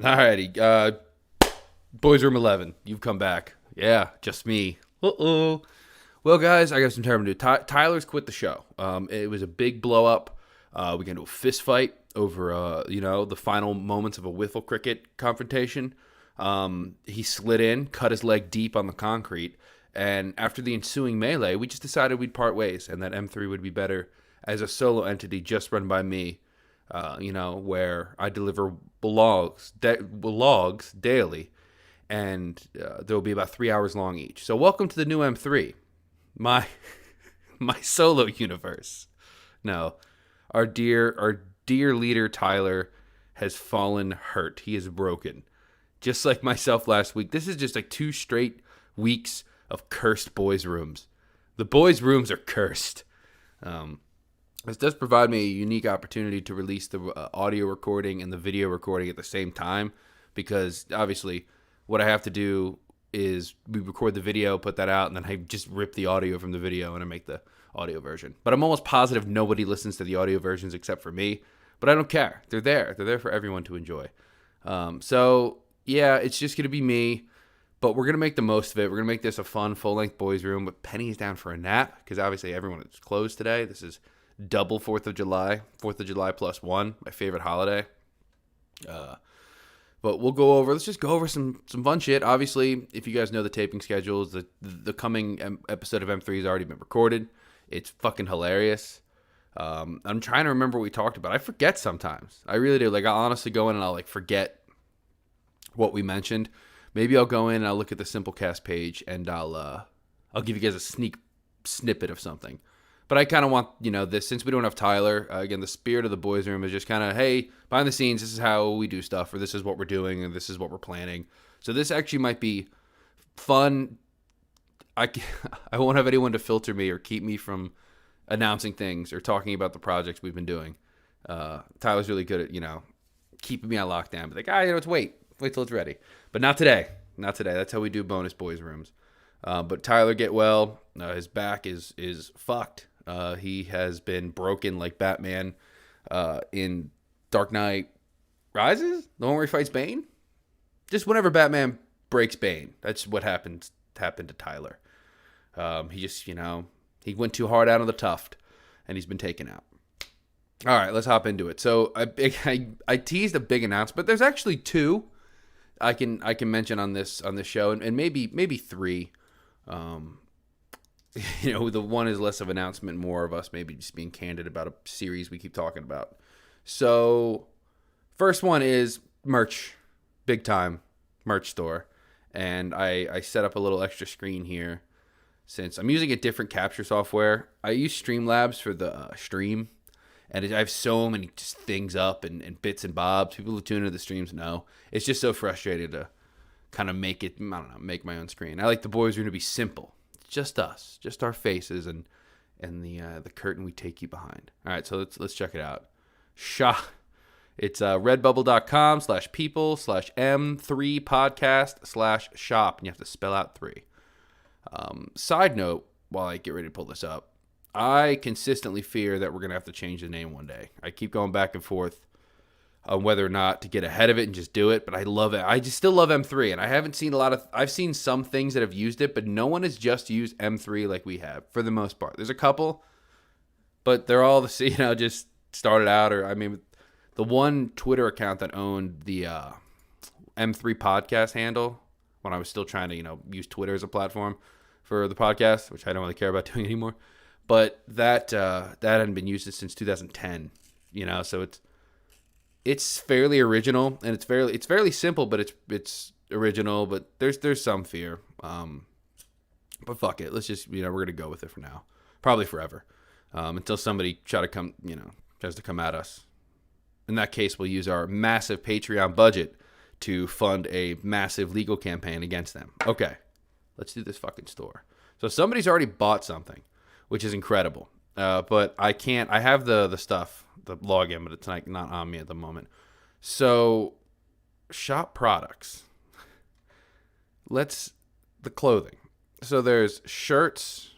Alrighty, Boys Room 11, you've come back. Yeah, just me. Uh-oh. Well, guys, I got some time to do. Tyler's quit the show. It was a big blow up. We got into a fist fight over, the final moments of a wiffle cricket confrontation. He slid in, cut his leg deep on the concrete, and after the ensuing melee, we just decided we'd part ways, and that M3 would be better as a solo entity just run by me. Where I deliver blogs daily, and they'll be about 3 hours long each. So welcome to the new M3, my my solo universe. No, our dear leader Tyler has fallen hurt. He is broken, just like myself last week. This is just like 2 straight weeks of cursed boys' rooms. The boys' rooms are cursed. This does provide me a unique opportunity to release the audio recording and the video recording at the same time, because obviously what I have to do is we record the video, put that out, and then I just rip the audio from the video and I make the audio version. But I'm almost positive nobody listens to the audio versions except for me, but I don't care. They're there. They're there for everyone to enjoy. Yeah, it's just going to be me, but we're going to make the most of it. We're going to make this a fun, full-length boys' room, but Penny's down for a nap because obviously everyone is closed today. This is double 4th of July, 4th of July plus one, my favorite holiday. But let's just go over some fun shit. Obviously, if you guys know the taping schedules, the coming episode of M3 has already been recorded. It's fucking hilarious. I'm trying to remember what we talked about. I forget sometimes. I really do. Like, I'll honestly go in and I'll like forget what we mentioned. Maybe I'll go in and I'll look at the Simplecast page and I'll give you guys a sneak snippet of something. But I kind of want, this, since we don't have Tyler, again, the spirit of the boys' room is just kind of, hey, behind the scenes, this is how we do stuff, or this is what we're doing, and this is what we're planning. So this actually might be fun. I won't have anyone to filter me or keep me from announcing things or talking about the projects we've been doing. Tyler's really good at, keeping me on lockdown. But like, let's wait till it's ready. But not today. Not today. That's how we do bonus boys' rooms. But Tyler, get well. His back is fucked. He has been broken like Batman in Dark Knight Rises, the one where he fights Bane. Just whenever Batman breaks Bane, that's what happened to Tyler. He just, he went too hard out on the tuft, and he's been taken out. All right, let's hop into it. So I teased a big announcement, but there's actually two I can mention on this show, and maybe three. The one is less of an announcement, more of us maybe just being candid about a series we keep talking about. So, first one is merch, big time merch store, and I set up a little extra screen here since I'm using a different capture software. I use Streamlabs for the stream, and I have so many just things up and bits and bobs. People who tune into the streams know it's just so frustrating to kind of make my own screen. I like the boys' room to be simple. Just us, just our faces and the curtain we take you behind. All right, so let's check it out. It's redbubble.com/people/m3podcast/shop, and you have to spell out 3. Side note, while I get ready to pull this up, I consistently fear that we're gonna have to change the name one day. I keep going back and forth on whether or not to get ahead of it and just do it, but I love it. I just still love M3, and I haven't seen I've seen some things that have used it, but no one has just used M3 like we have, for the most part. There's a couple, but they're all just started out, the one Twitter account that owned the M3 podcast handle when I was still trying to, use Twitter as a platform for the podcast, which I don't really care about doing anymore, but that hadn't been used since 2010, so it's fairly original, and it's fairly simple, but it's original, but there's some fear. But fuck it. Let's just, we're going to go with it for now. Probably forever. Until somebody tries to come at us. In that case, we'll use our massive Patreon budget to fund a massive legal campaign against them. Okay. Let's do this fucking store. So somebody's already bought something, which is incredible. But I have the stuff, the login, but it's not on me at the moment. So, shop products. The clothing. So there's shirts.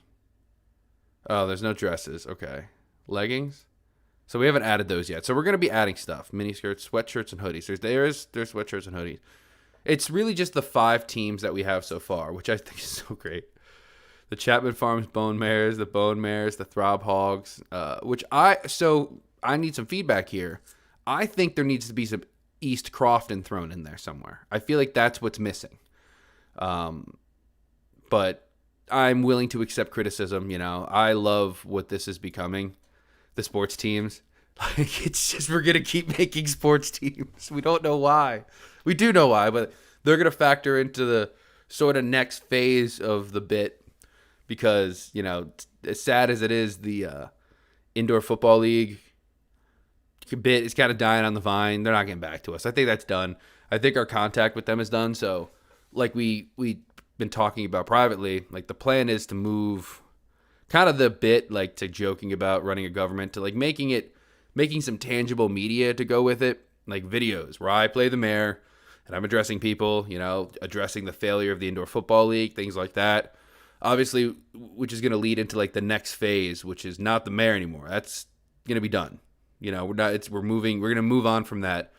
Oh, there's no dresses. Okay. Leggings. So we haven't added those yet. So we're going to be adding stuff. Mini skirts, sweatshirts, and hoodies. There's sweatshirts and hoodies. It's really just the 5 teams that we have so far, which I think is so great. The Chapman Farms Bone Mares, the Bone Mares, the Throb Hogs, so I need some feedback here. I think there needs to be some East Crofton thrown in there somewhere. I feel like that's what's missing. But I'm willing to accept criticism. I love what this is becoming, the sports teams. Like, it's just, we're going to keep making sports teams. We don't know why. We do know why, but they're going to factor into the sort of next phase of the bit because, as sad as it is, the indoor football league bit is kind of dying on the vine. They're not getting back to us. I think that's done. I think our contact with them is done. So, like we've been talking about privately, like the plan is to move kind of the bit like to joking about running a government to like making some tangible media to go with it, like videos where I play the mayor and I'm addressing people, addressing the failure of the indoor football league, things like that. Obviously, which is going to lead into like the next phase, which is not the mayor anymore. That's going to be done. We're going to move on from that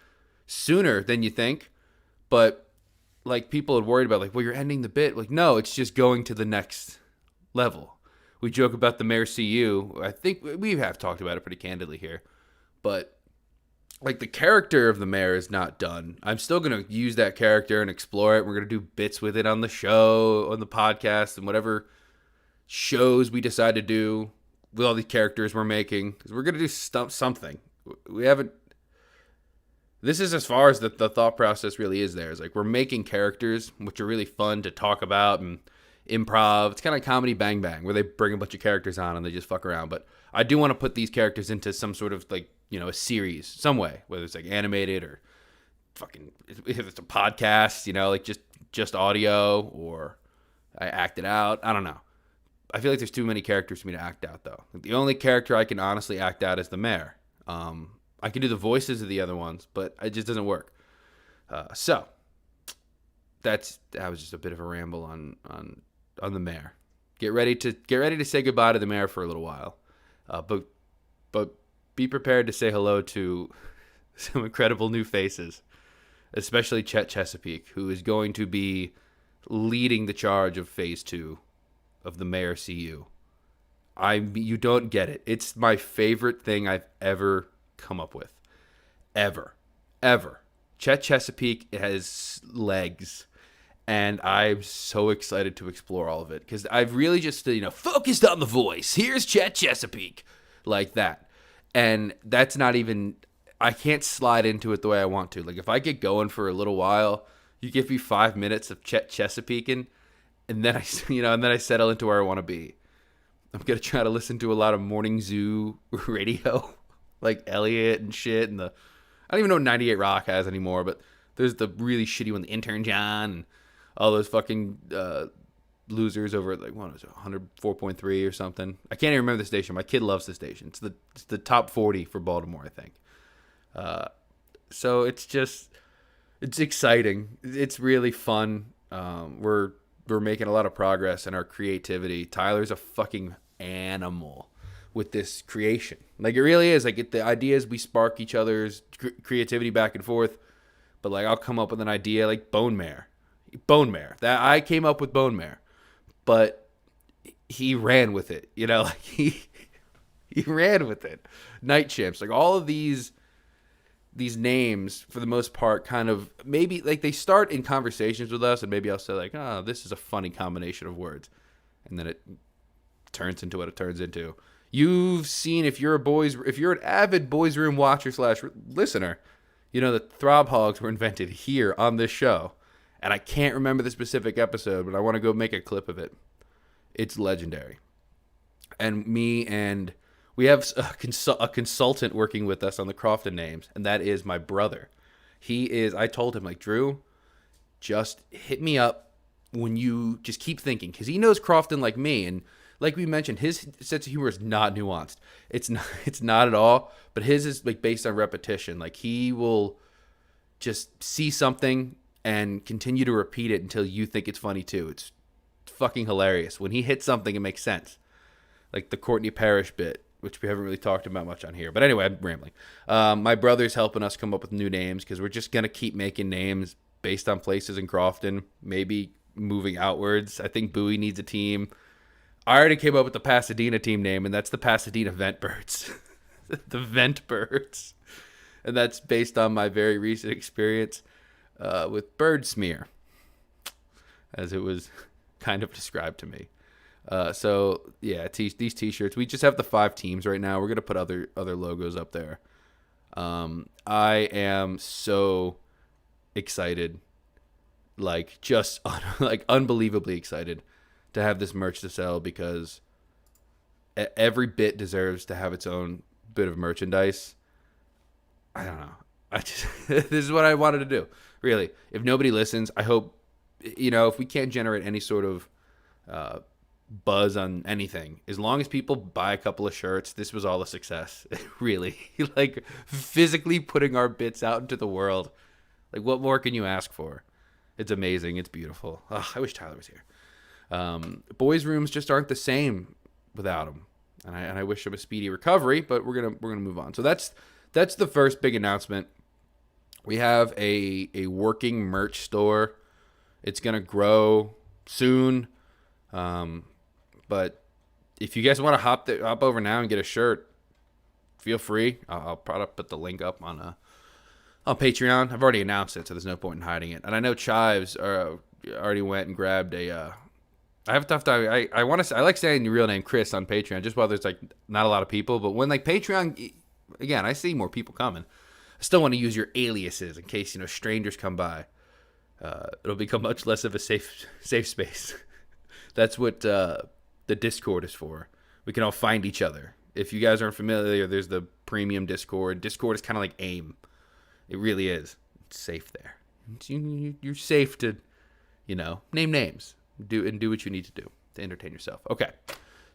sooner than you think. But like people had worried about, like, well, you're ending the bit. Like, no, it's just going to the next level. We joke about the mayor CU. I think we have talked about it pretty candidly here. But like the character of the mayor is not done. I'm still going to use that character and explore it. We're going to do bits with it on the show, on the podcast, and whatever shows we decide to do with all the characters we're making. Because we're going to do something. We haven't... This is as far as the thought process really is there. It's like we're making characters, which are really fun to talk about and improv. It's kind of like Comedy Bang Bang, where they bring a bunch of characters on and they just fuck around. But I do want to put these characters into some sort of like, a series, some way, whether it's like animated or fucking, if it's a podcast, like just audio, or I act it out. I don't know. I feel like there's too many characters for me to act out, though. The only character I can honestly act out is the mayor. I can do the voices of the other ones, but it just doesn't work. So that was just a bit of a ramble on the mayor. Get ready to say goodbye to the mayor for a little while, but be prepared to say hello to some incredible new faces, especially Chet Chesapeake, who is going to be leading the charge of Phase 2 of the Mayor CU. You don't get it. It's my favorite thing I've ever come up with. Ever. Chet Chesapeake has legs, and I'm so excited to explore all of it, because I've really just, focused on the voice. Here's Chet Chesapeake. Like that. And that's not even, I can't slide into it the way I want to. Like, if I get going for a little while, you give me 5 minutes of Chet Chesapeaking, and then I settle into where I want to be. I'm going to try to listen to a lot of morning zoo radio, like Elliot and shit, and I don't even know what 98 Rock has anymore, but there's the really shitty one, the Intern John, and all those fucking losers over at, like, what is it, 104.3 or something. I can't even remember the station. My kid loves the station. It's the top 40 for Baltimore, I think. So it's exciting. It's really fun. We're making a lot of progress in our creativity. Tyler's a fucking animal with this creation. Like, it really is. Like, the ideas, we spark each other's creativity back and forth. But, like, I'll come up with an idea like Bone Mare. That I came up with Bone Mare. But he ran with it, like he ran with it. Night Chimps, like all of these names, for the most part, kind of maybe like they start in conversations with us, and maybe I'll say like, oh, this is a funny combination of words, and then it turns into what it turns into. You've seen, if you're an avid Boys Room watcher / listener, the Throb Hogs were invented here on this show. And I can't remember the specific episode, but I want to go make a clip of it. It's legendary. And we have a consultant working with us on the Crofton names, and that is my brother. I told him, like, Drew, just hit me up when you just keep thinking, because he knows Crofton like me, and like we mentioned, his sense of humor is not nuanced. It's not at all, but his is like based on repetition. Like, he will just see something and continue to repeat it until you think it's funny too. It's fucking hilarious. When he hits something, it makes sense. Like the Courtney Parrish bit, which we haven't really talked about much on here. But anyway, I'm rambling. My brother's helping us come up with new names because we're just going to keep making names based on places in Crofton, maybe moving outwards. I think Bowie needs a team. I already came up with the Pasadena team name, and that's the Pasadena Ventbirds. The Ventbirds. And that's based on my very recent experience with bird smear, as it was kind of described to me. So yeah, these t-shirts, we just have the 5 teams right now. We're going to put other logos up there. I am so excited, like just like unbelievably excited to have this merch to sell, because every bit deserves to have its own bit of merchandise. I don't know. This is what I wanted to do. Really. If nobody listens, I hope, if we can't generate any sort of buzz on anything, as long as people buy a couple of shirts, this was all a success. Really. Like, physically putting our bits out into the world. Like, what more can you ask for? It's amazing. It's beautiful. Ugh, I wish Tyler was here. Boys' rooms just aren't the same without him. And I wish him a speedy recovery, but we're gonna move on. So that's the first big announcement. We have a working merch store. It's going to grow soon. But if you guys want to hop over now and get a shirt, feel free. I'll probably put the link up on Patreon. I've already announced it, so there's no point in hiding it. And I know Chives already went and grabbed a... I have a tough time. I like saying your real name, Chris, on Patreon, just while there's like not a lot of people. But when like Patreon... Again, I see more people coming. I still want to use your aliases in case, strangers come by. It'll become much less of a safe space. That's what the Discord is for. We can all find each other. If you guys aren't familiar, there's the premium Discord. Discord is kind of like AIM. It really is. It's safe there. You're safe to, name names. Do what you need to do to entertain yourself. Okay.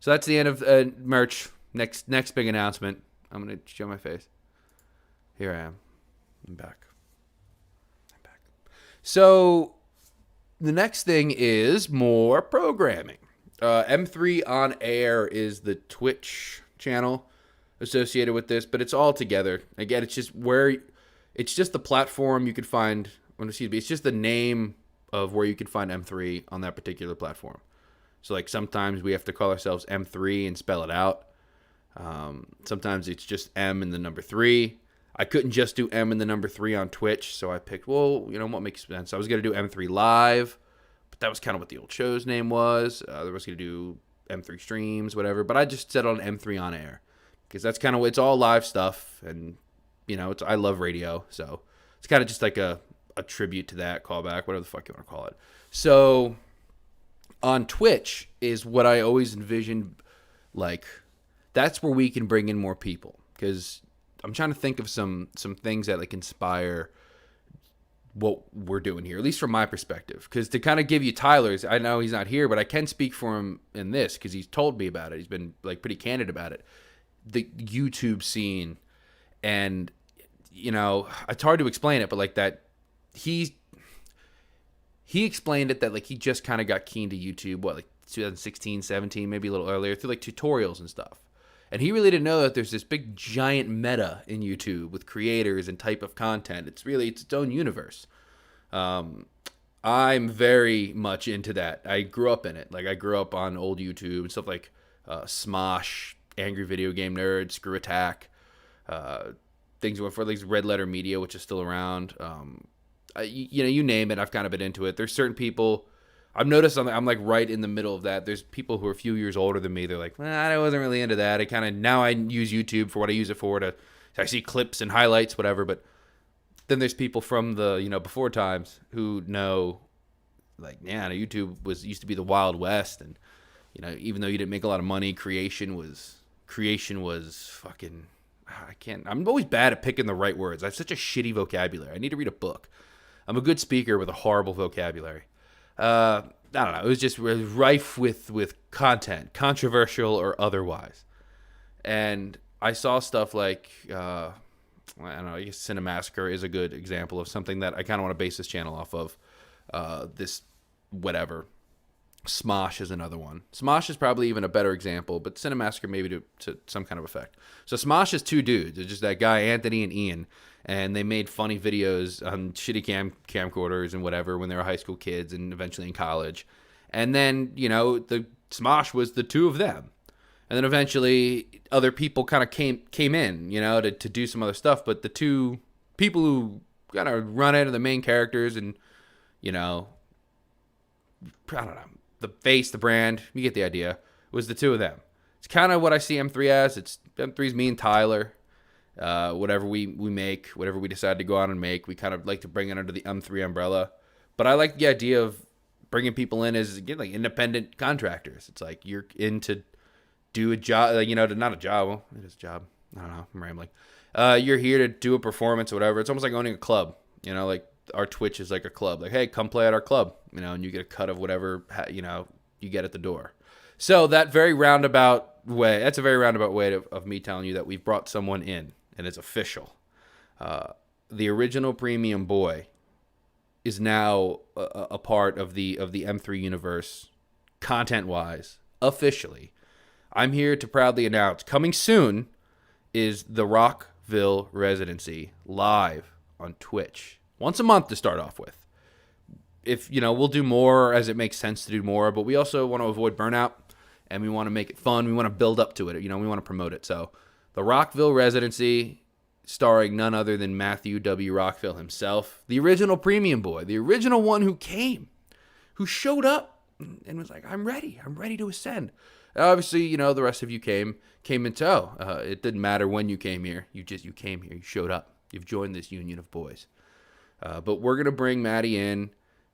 So that's the end of merch. Next big announcement. I'm going to show my face. Here I am. I'm back. So the next thing is more programming. M3 On Air is the Twitch channel associated with this, but it's all together. Again, it's just the platform you could find, it's just the name of where you could find M3 on that particular platform. So like sometimes we have to call ourselves M3 and spell it out. Sometimes it's just M and the number 3. I couldn't just do M and the number 3 on Twitch, so I picked, what makes sense? I was going to do M3 Live, but that was kind of what the old show's name was. I was going to do M3 Streams, whatever, but I just settled on M3 On Air, because that's kind of, it's all live stuff, and, I love radio, so it's kind of just like a tribute to that, callback, whatever the fuck you want to call it. So on Twitch is what I always envisioned, like, that's where we can bring in more people, because I'm trying to think of some things that like inspire what we're doing here, at least from my perspective. Because to kind of give you Tyler's, I know he's not here, but I can speak for him in this because he's told me about it. He's been like pretty candid about it. The YouTube scene, and it's hard to explain it, but like that he explained it that like he just kind of got keen to YouTube, like 2016, 17, maybe a little earlier, through like tutorials and stuff. And he really didn't know that there's this big giant meta in YouTube with creators and type of content. It's its own universe. I'm very much into that. I grew up in it. Like I grew up on old YouTube and stuff like Smosh, Angry Video Game Nerd, Screw Attack, things went for like Red Letter Media, which is still around. You name it, I've kind of been into it. There's certain people... I've noticed I'm like right in the middle of that. There's people who are a few years older than me. They're like, I wasn't really into that. Now I use YouTube for what I use it for. I see clips and highlights, whatever. But then there's people from the before times who know, like, YouTube used to be the Wild West, and even though you didn't make a lot of money, creation was fucking. I'm always bad at picking the right words. I have such a shitty vocabulary. I need to read a book. I'm a good speaker with a horrible vocabulary. I don't know. It was just rife with content, controversial or otherwise. And I saw stuff like, I don't know, I guess Cinemassacre is a good example of something that I kind of want to base this channel off of. This, whatever, Smosh is another one. Smosh is probably even a better example, but Cinemassacre maybe to some kind of effect. So Smosh is two dudes. It's just that guy, Anthony and Ian, and they made funny videos on shitty camcorders and whatever when they were high school kids and eventually in college. And then, the Smosh was the two of them. And then eventually other people kind of came in, to do some other stuff. But the two people who kind of run it are the main characters and, I don't know, the face, the brand, you get the idea, was the two of them. It's kind of what I see M3 as. It's M3's me and Tyler. Whatever we make, whatever we decide to go out and make, we kind of like to bring it under the M3 umbrella. But I like the idea of bringing people in as, again, like independent contractors. It's like you're in to do a job, not a job. Well, it is a job. I don't know. I'm rambling. You're here to do a performance or whatever. It's almost like owning a club. Like our Twitch is like a club. Like, hey, come play at our club. And you get a cut of whatever, you get at the door. So that's a very roundabout way of me telling you that we've brought someone in, and it's official. The original Premium Boy is now a part of the M3 universe, content-wise, officially. I'm here to proudly announce, coming soon is the Rockville residency live on Twitch. Once a month to start off with. If, we'll do more as it makes sense to do more, but we also want to avoid burnout, and we want to make it fun. We want to build up to it. We want to promote it. So the Rockville residency, starring none other than Matthew W. Rockville himself, the original Premium Boy, the original one who came, who showed up and was like, I'm ready to ascend. Obviously, the rest of you came in tow. It didn't matter when you came here. You came here. You showed up. You've joined this union of boys. But we're going to bring Maddie in.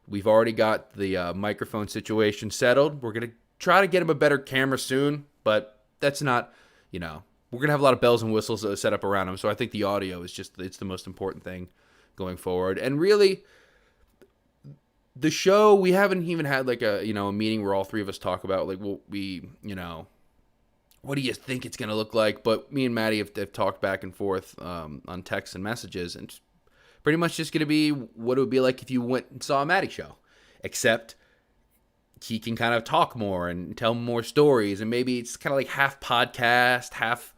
We've already got the microphone situation settled. We're going to try to get him a better camera soon, but that's not, we're going to have a lot of bells and whistles set up around him. So I think the audio is it's the most important thing going forward. And really, the show, we haven't even had like a meeting where all three of us talk about like what what do you think it's going to look like? But me and Maddie have talked back and forth on texts and messages, and it's pretty much just going to be what it would be like if you went and saw a Maddie show, except he can kind of talk more and tell more stories, and maybe it's kind of like half podcast, half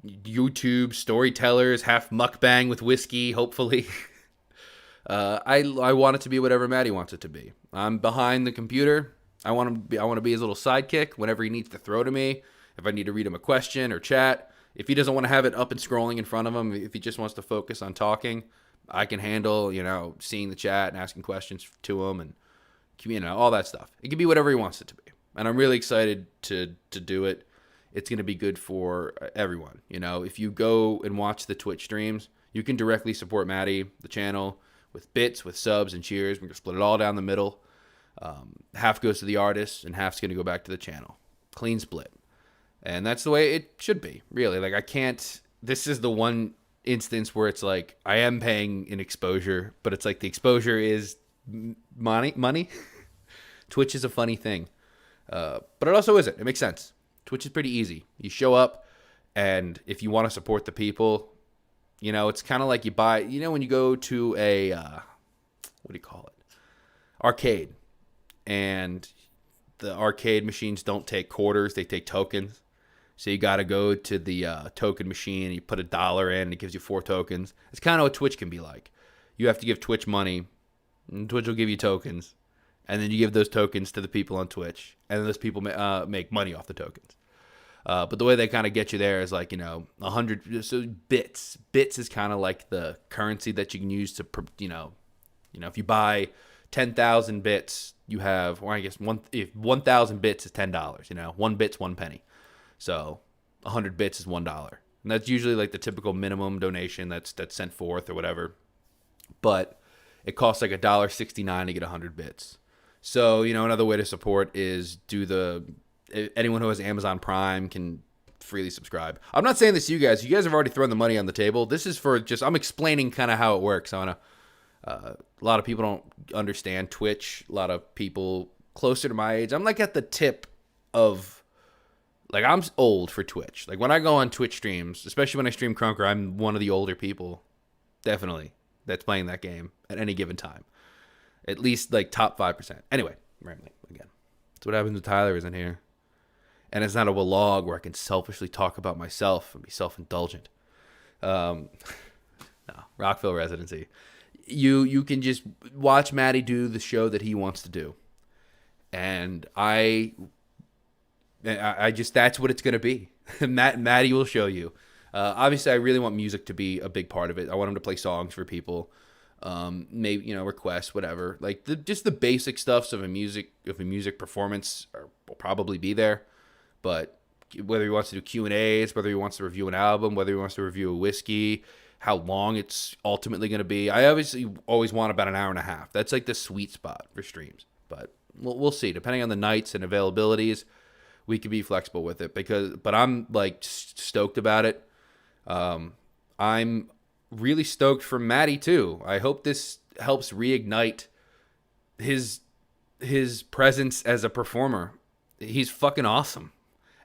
YouTube storytellers, half mukbang with whiskey, hopefully. I want it to be whatever Maddie wants it to be. I'm behind the computer. I want to be his little sidekick whenever he needs to throw to me. If I need to read him a question or chat. If he doesn't want to have it up and scrolling in front of him, if he just wants to focus on talking, I can handle, seeing the chat and asking questions to him and, all that stuff. It can be whatever he wants it to be. And I'm really excited to do it. It's going to be good for everyone. If you go and watch the Twitch streams, you can directly support Maddie, the channel, with bits, with subs and cheers. We're going to split it all down the middle. Half goes to the artist and half's going to go back to the channel. Clean split. And that's the way it should be, really. Like, this is the one instance where it's like, I am paying an exposure, but it's like the exposure is money. Twitch is a funny thing. But it also isn't. It makes sense. Twitch is pretty easy. You show up, and if you want to support the people, it's kind of like you buy, when you go to a, what do you call it? Arcade. And the arcade machines don't take quarters, they take tokens. So you got to go to the token machine, you put $1 in, it gives you 4 tokens. It's kind of what Twitch can be like. You have to give Twitch money, and Twitch will give you tokens. And then you give those tokens to the people on Twitch, and then those people make money off the tokens. But the way they kind of get you there is like, 100 so bits. Bits is kind of like the currency that you can use to, if you buy 10,000 bits, you have, or I guess 1,000 bits is $10. 1 bit's 1 penny. So 100 bits is $1. And that's usually like the typical minimum donation that's sent forth or whatever. But it costs like $1.69 to get 100 bits. So, another way to support is anyone who has Amazon Prime can freely subscribe. I'm not saying this to you guys. You guys have already thrown the money on the table. This is for I'm explaining kind of how it works. A lot of people don't understand Twitch. A lot of people closer to my age. I'm like at the tip of, like, I'm old for Twitch. Like, when I go on Twitch streams, especially when I stream Crunker, I'm one of the older people, definitely, that's playing that game at any given time. At least, like, top 5%. Anyway, rambling again. That's what happens when Tyler isn't here. And it's not a vlog where I can selfishly talk about myself and be self-indulgent. No, Rockville residency. You can just watch Matty do the show that he wants to do. And I just, that's what it's going to be. Matty will show you. Obviously, I really want music to be a big part of it. I want him to play songs for people. Maybe, requests, whatever. Like just the basic stuffs of a music performance will probably be there. But whether he wants to do Q&As, whether he wants to review an album, whether he wants to review a whiskey, how long it's ultimately going to be. I obviously always want about an hour and a half. That's like the sweet spot for streams. But we'll see. Depending on the nights and availabilities, we can be flexible with it. But I'm like stoked about it. I'm really stoked for Matty too. I hope this helps reignite his presence as a performer. He's fucking awesome.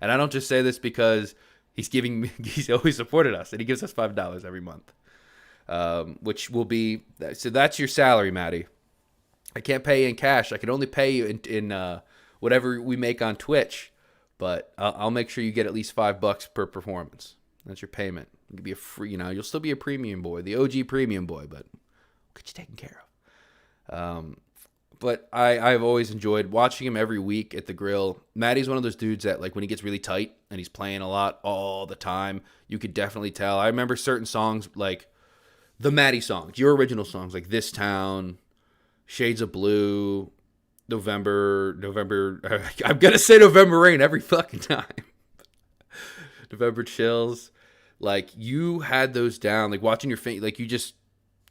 And I don't just say this because he's always supported us and he gives us $5 every month. Which will be, so that's your salary, Matty. I can't pay you in cash. I can only pay you in whatever we make on Twitch, but I'll make sure you get at least $5 per performance. That's your payment. You can be a free, you'll still be a premium boy, the OG premium boy, but we'll get you taken care of. But I've always enjoyed watching him every week at the grill. Matty's one of those dudes that, like, when he gets really tight and he's playing a lot all the time, you could definitely tell. I remember certain songs, like the Matty songs, your original songs, like This Town, Shades of Blue, November. I'm going to say November Rain every fucking time. November Chills. Like, you had those down. Like, watching your face, like,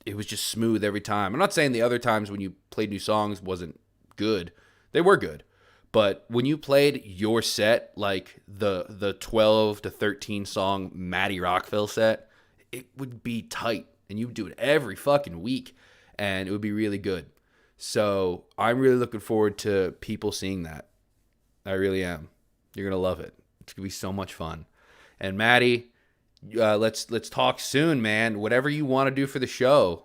it was just smooth every time. I'm not saying the other times when you played new songs wasn't good. They were good. But when you played your set, like the 12 to 13 song Matty Rockville set, it would be tight. And you would do it every fucking week. And it would be really good. So I'm really looking forward to people seeing that. I really am. You're going to love it. It's going to be so much fun. And Matty, let's talk soon, man. Whatever you want to do for the show,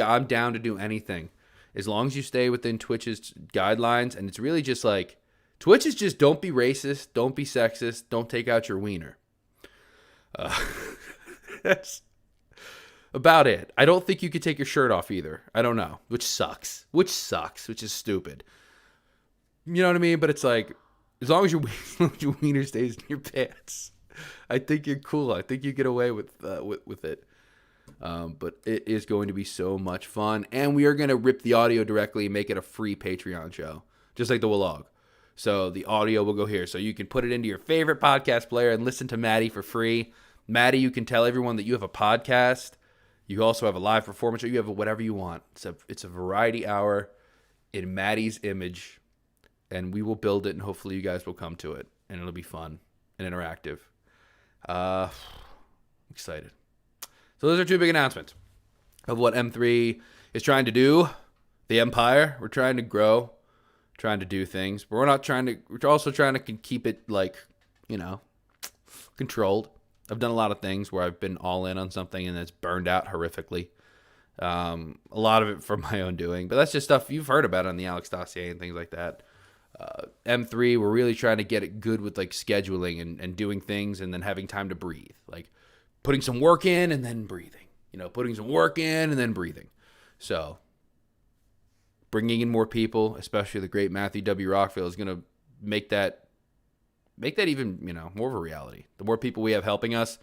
I'm down to do anything, as long as you stay within Twitch's guidelines. And it's really just like, Twitch is just, don't be racist, don't be sexist, don't take out your wiener. That's about it. I don't think you could take your shirt off either. I don't know, which sucks, which is stupid. You know what I mean? But it's like, as long as your wiener stays in your pants, I think you're cool. I think you get away with it. But it is going to be so much fun. And we are going to rip the audio directly and make it a free Patreon show, just like the vlog. So the audio will go here. So you can put it into your favorite podcast player and listen to Matty for free. Matty, you can tell everyone that you have a podcast. You also have a live performance, or you have whatever you want. It's a variety hour in Matty's image. And we will build it, and hopefully you guys will come to it. And it'll be fun and interactive. Excited. So those are two big announcements of what M3 is trying to do. The Empire, we're trying to grow, trying to do things, but we're also trying to keep it, like, controlled. I've done a lot of things where I've been all in on something and it's burned out horrifically. A lot of it from my own doing, but that's just stuff you've heard about on the Alex Dossier and things like that. M3, we're really trying to get it good with, like, scheduling and doing things and then having time to breathe. Like, putting some work in and then breathing. Putting some work in and then breathing. So, bringing in more people, especially the great Matthew W. Rockville, is going to make that even, more of a reality. The more people we have helping us,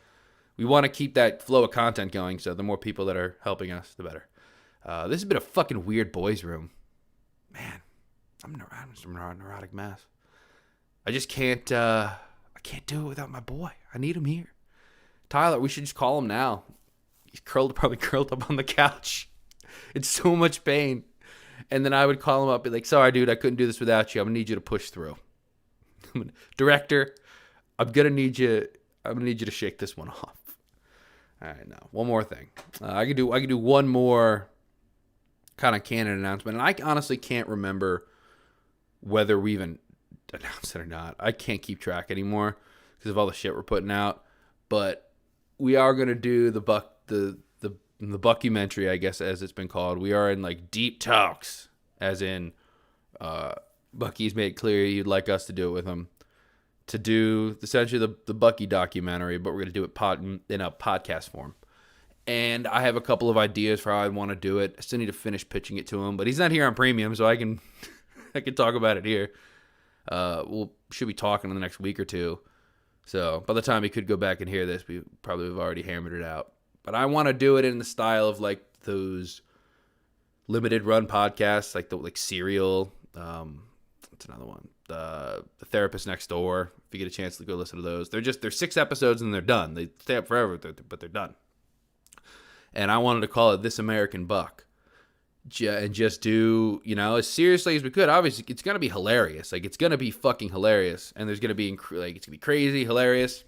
we want to keep that flow of content going, so the more people that are helping us, the better. This has been a fucking weird boys' room. Man. I'm a neurotic mess. I just can't do it without my boy. I need him here. Tyler, we should just call him now. He's probably curled up on the couch. It's so much pain. And then I would call him up, be like, sorry, dude, I couldn't do this without you. I'm going to need you to push through. Director, I'm going to need you to shake this one off. All right, now, one more thing. I could do one more kind of canon announcement. And I honestly can't remember whether we even announced it or not. I can't keep track anymore because of all the shit we're putting out. But we are going to do the Buckumentary, I guess, as it's been called. We are in, like, deep talks, as in Bucky's made clear he'd like us to do it with him. To do essentially the Bucky documentary, but we're going to do it in a podcast form. And I have a couple of ideas for how I want to do it. I still need to finish pitching it to him, but he's not here on premium, so I can talk about it here. We'll should be talking in the next week or two. So by the time he could go back and hear this, we probably have already hammered it out. But I want to do it in the style of like those limited run podcasts, like Serial. What's another one? The Therapist Next Door. If you get a chance to go listen to those, they're 6 episodes and they're done. They stay up forever, but they're done. And I wanted to call it This American Buck. And just do, as seriously as we could. Obviously, it's going to be hilarious. Like, it's going to be fucking hilarious. And there's going to be, it's going to be crazy, hilarious.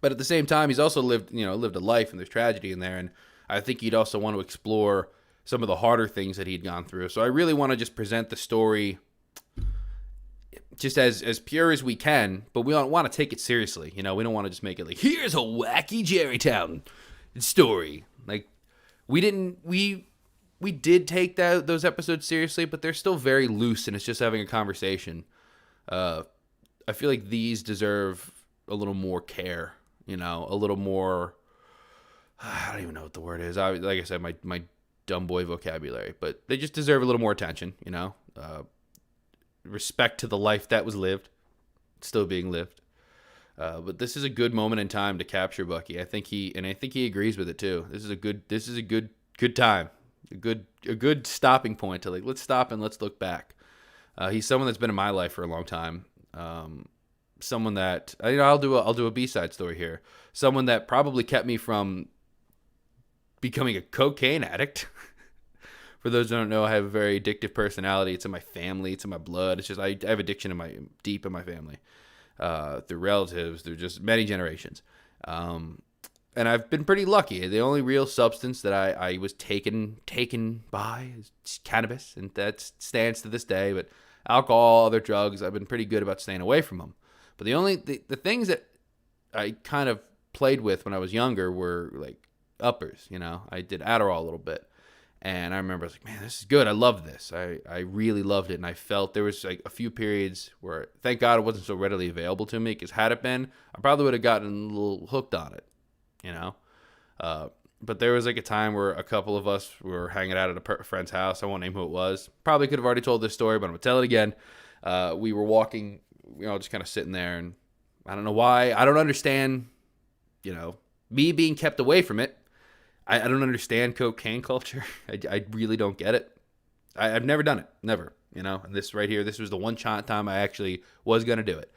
But at the same time, he's also lived a life, and there's tragedy in there. And I think he'd also want to explore some of the harder things that he'd gone through. So I really want to just present the story just as pure as we can, but we don't want to take it seriously. We don't want to just make it like, here's a wacky Jerrytown story. Like, we did take those episodes seriously, but they're still very loose, and it's just having a conversation. I feel like these deserve a little more care, a little more, I don't even know what the word is. Like I said, my dumb boy vocabulary, but they just deserve a little more attention, respect to the life that was lived, still being lived. But this is a good moment in time to capture Bucky. I think he agrees with it too. This is a good time. A good stopping point to, like, let's stop and let's look back. He's someone that's been in my life for a long time. Someone that I'll do a B-side story here. Someone that probably kept me from becoming a cocaine addict. For those who don't know, I have a very addictive personality. It's in my family. It's in my blood. It's just I have addiction deep in my family. Through relatives, through just many generations. And I've been pretty lucky. The only real substance that I was taken by is cannabis, and that stands to this day. But alcohol, other drugs, I've been pretty good about staying away from them. But the things that I kind of played with when I was younger were like uppers. I did Adderall a little bit, and I remember I was like, man, this is good. I love this. I really loved it, and I felt there was like a few periods where, thank God, it wasn't so readily available to me. Because had it been, I probably would have gotten a little hooked on it. But there was like a time where a couple of us were hanging out at a friend's house. I won't name who it was. Probably could have already told this story, but I'm gonna tell it again. We were walking, just kind of sitting there, and I don't know why. I don't understand, me being kept away from it. I don't understand cocaine culture. I really don't get it. I've never done it, never. And this right here, this was the one time I actually was gonna do it.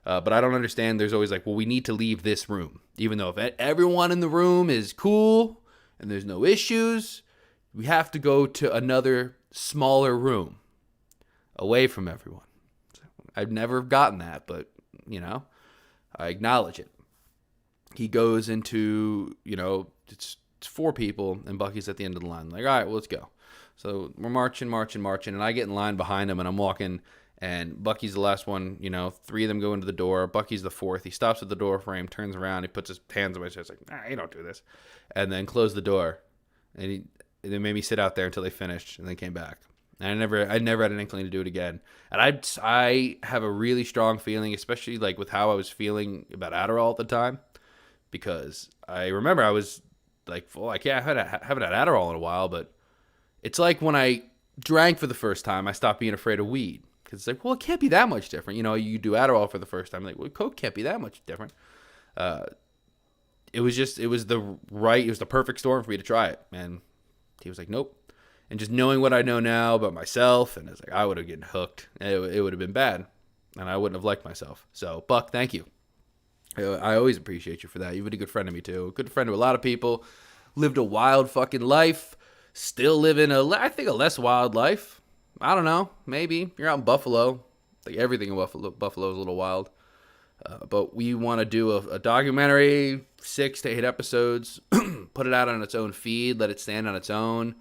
But I don't understand. There's always like, well, we need to leave this room. Even though if everyone in the room is cool and there's no issues, we have to go to another smaller room away from everyone. So I've never gotten that, but, I acknowledge it. He goes into, it's 4 people, and Bucky's at the end of the line. Like, all right, well, let's go. So we're marching, and I get in line behind him, and I'm walking. And Bucky's the last one, 3 of them go into the door. Bucky's the 4th. He stops at the door frame, turns around, he puts his hands on my chest, like, you don't do this. And then closed the door. And they made me sit out there until they finished, and then came back. And I never had an inkling to do it again. And I have a really strong feeling, especially like with how I was feeling about Adderall at the time, because I remember I was like, well, I haven't had Adderall in a while, but it's like when I drank for the first time, I stopped being afraid of weed. Because it's like, well, it can't be that much different. You do Adderall for the first time. Like, well, Coke can't be that much different. It was the perfect storm for me to try it. And he was like, nope. And just knowing what I know now about myself, and it's like, I would have gotten hooked. It would have been bad. And I wouldn't have liked myself. So, Buck, thank you. I always appreciate you for that. You've been a good friend to me, too. A good friend to a lot of people. Lived a wild fucking life. Still living I think a less wild life. I don't know. Maybe. You're out in Buffalo. Like, everything in Buffalo is a little wild. But we want to do a documentary, 6 to 8 episodes, put it out on its own feed, let it stand on its own.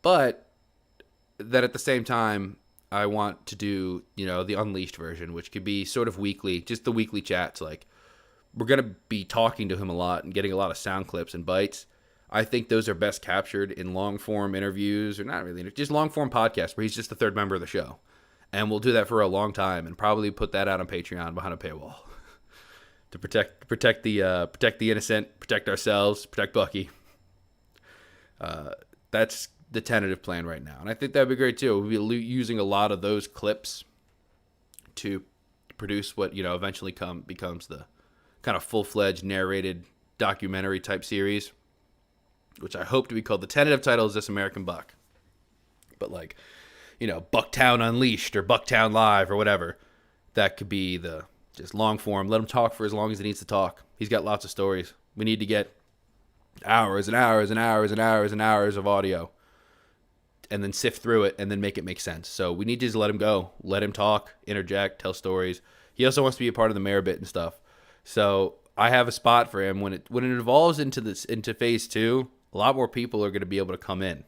But that at the same time, I want to do, the Unleashed version, which could be sort of weekly, just the weekly chats. Like, we're going to be talking to him a lot and getting a lot of sound clips and bites. I think those are best captured in long-form interviews, or not really, just long-form podcasts where he's just the third member of the show. And we'll do that for a long time, and probably put that out on Patreon behind a paywall to protect the innocent, protect ourselves, protect Bucky. That's the tentative plan right now, and I think that'd be great too. We'll be using a lot of those clips to produce what eventually becomes the kind of full-fledged narrated documentary type series, which I hope to be called. The tentative title is This American Buck, but Bucktown Unleashed or Bucktown Live or whatever. That could be the just long form. Let him talk for as long as he needs to talk. He's got lots of stories. We need to get hours and hours and hours and hours and hours of audio and then sift through it and then make it make sense. So we need to just let him go. Let him talk, interject, tell stories. He also wants to be a part of the mayor bit and stuff. So I have a spot for him. When it evolves into phase 2, a lot more people are going to be able to come in.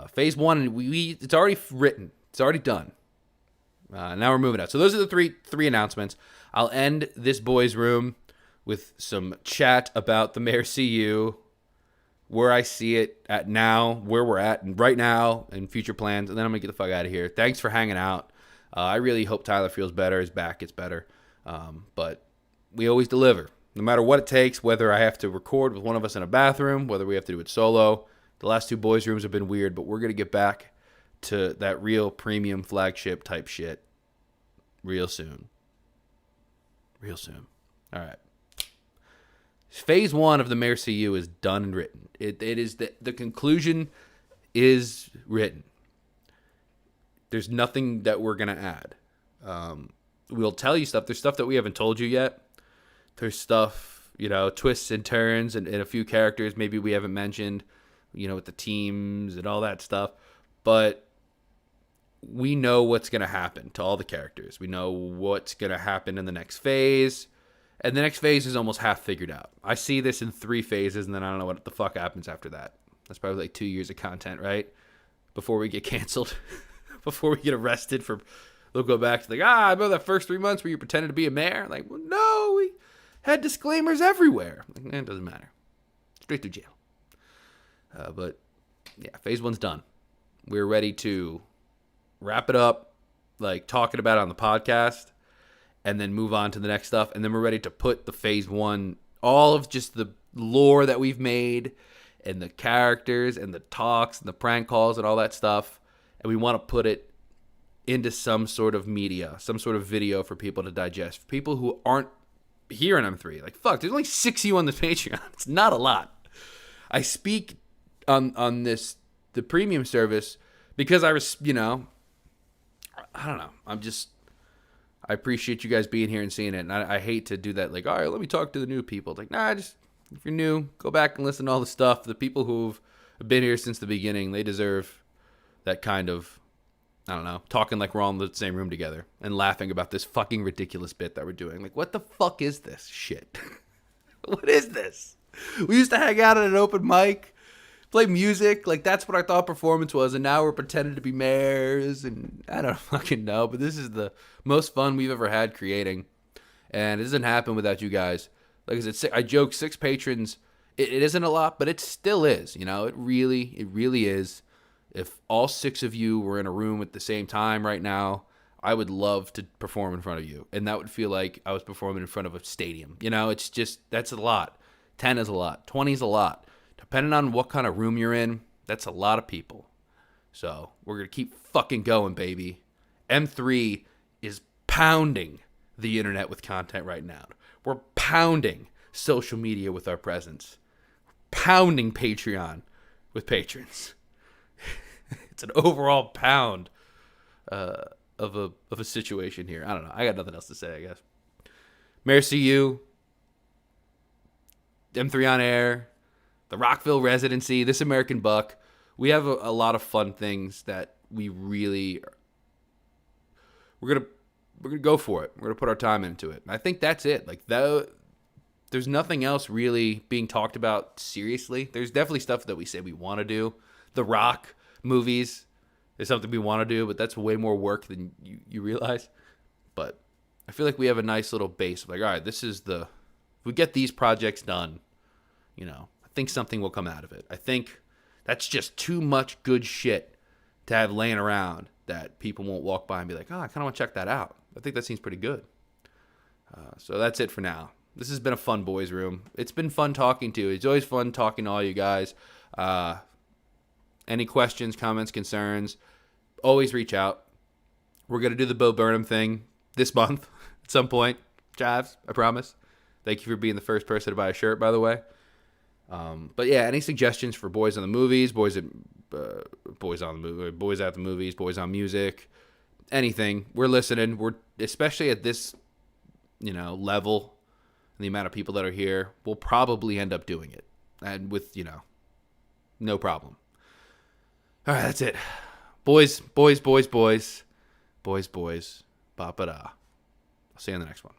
Phase 1, it's already written. It's already done. Now we're moving out. So those are the three announcements. I'll end this boys' room with some chat about the Mayor CU, where I see it at now, where we're at right now, and future plans, and then I'm going to get the fuck out of here. Thanks for hanging out. I really hope Tyler feels better. His back gets better. But we always deliver, no matter what it takes, whether I have to record with one of us in a bathroom, whether we have to do it solo. The last 2 boys' rooms have been weird, but we're going to get back to that real premium flagship type shit real soon. Real soon. All right. Phase 1 of the Mayor CU is done and written. It is the conclusion is written. There's nothing that we're going to add. We'll tell you stuff. There's stuff that we haven't told you yet. There's stuff, twists and turns and a few characters maybe we haven't mentioned, with the teams and all that stuff. But we know what's going to happen to all the characters. We know what's going to happen in the next phase. And the next phase is almost half figured out. I see this in 3 phases, and then I don't know what the fuck happens after that. That's probably 2 years of content, right? Before we get canceled. Before we get arrested for... They'll go back to I remember that first 3 months where you pretended to be a mayor? Well, no, we had disclaimers everywhere. It doesn't matter. Straight to jail. But, yeah, phase 1's done. We're ready to wrap it up, talking about it on the podcast, and then move on to the next stuff. And then we're ready to put the phase 1, all of just the lore that we've made and the characters and the talks and the prank calls and all that stuff. And we want to put it into some sort of media, some sort of video for people to digest. For people who aren't here in M3. Fuck, there's only 6 of you on the Patreon. It's not a lot. I speak on the premium service because I was, I don't know. I appreciate you guys being here and seeing it. And I hate to do that. All right, let me talk to the new people. If you're new, go back and listen to all the stuff. The people who've been here since the beginning, they deserve that kind of, I don't know, talking like we're all in the same room together and laughing about this fucking ridiculous bit that we're doing. What the fuck is this shit? What is this? We used to hang out at an open mic, play music. That's what I thought performance was. And now we're pretending to be mayors. And I don't fucking know. But this is the most fun we've ever had creating. And it doesn't happen without you guys. Like I said, I joke 6 patrons. It isn't a lot, but it still is. It really is. If all 6 of you were in a room at the same time right now, I would love to perform in front of you. And that would feel like I was performing in front of a stadium. It's just, that's a lot. 10 is a lot. 20 is a lot. Depending on what kind of room you're in, that's a lot of people. So we're going to keep fucking going, baby. M3 is pounding the internet with content right now. We're pounding social media with our presence. Pounding Patreon with patrons. It's an overall pound of a situation here. I don't know. I got nothing else to say, I guess. Mayor CU, M3 on Air, the Rockville residency, This American Buck. We have a lot of fun things that we really we're gonna go for it. We're gonna put our time into it. And I think that's it. There's nothing else really being talked about seriously. There's definitely stuff that we say we want to do. The Rock movies is something we want to do, but that's way more work than you realize. But I feel like we have a nice little base of all right, if we get these projects done, I think something will come out of it. I think that's just too much good shit to have laying around that people won't walk by and be like, oh, I kind of want to check that out. I think that seems pretty good. So that's it for now. This has been a fun boys room. It's been fun talking to you. It's always fun talking to all you guys. Any questions, comments, concerns, always reach out. We're going to do the Bo Burnham thing this month at some point. Javs, I promise. Thank you for being the first person to buy a shirt, by the way. But yeah, any suggestions for boys on the movies, boys at the movies, boys on music, anything. We're listening. We're especially at this, level, and the amount of people that are here, we'll probably end up doing it, and with no problem. All right, that's it. Boys, boys, boys, boys, boys, boys. Ba-ba-da. I'll see you on the next one.